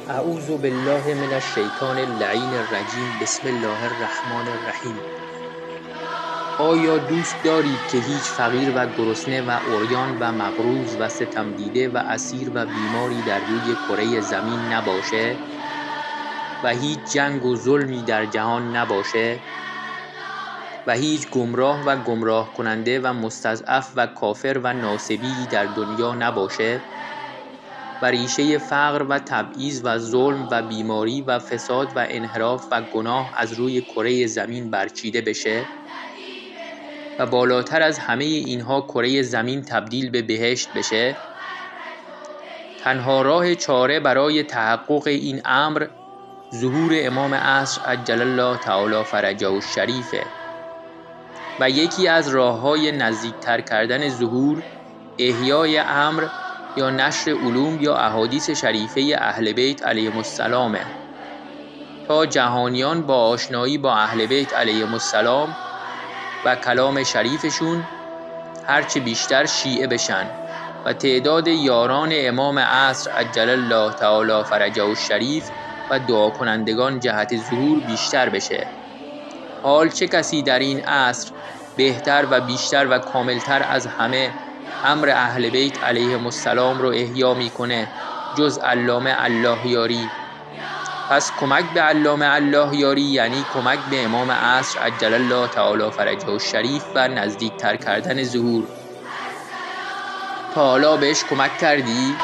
اعوذ بالله من الشیطان اللعین الرجیم. بسم الله الرحمن الرحیم. آیا دوست دارید که هیچ فقیر و گرسنه و عریان و مقروض و ستم دیده و اسیر و بیماری در روی کره زمین نباشه و هیچ جنگ و ظلمی در جهان نباشه و هیچ گمراه و گمراه کننده و مستضعف و کافر و ناصبی در دنیا نباشه و ریشه فقر و تبعیض و ظلم و بیماری و فساد و انحراف و گناه از روی کره زمین برچیده بشه و بالاتر از همه اینها کره زمین تبدیل به بهشت بشه؟ تنها راه چاره برای تحقق این امر ظهور امام عصر عجل الله تعالی فرجه الشریفه و یکی از راه‌های نزدیکتر کردن ظهور احیای امر یا نشر علوم یا احادیث شریفه اهل بیت علیهم السلامه تا جهانیان با آشنایی با اهل بیت علیهم السلام و کلام شریفشون هرچه بیشتر شیعه بشن و تعداد یاران امام عصر عجل الله تعالی فرجه الشریف و دعا کنندگان جهت ظهور بیشتر بشه. حال چه کسی در این عصر بهتر و بیشتر و کاملتر از همه امر اهل بیت علیهم السلام رو احیا میکنه جز علامه الله یاری؟ پس کمک به علامه الله یاری یعنی کمک به امام عصر عجل الله تعالی فرجه الشریف و نزدیکتر کردن ظهور. تا حالا بهش کمک کردی؟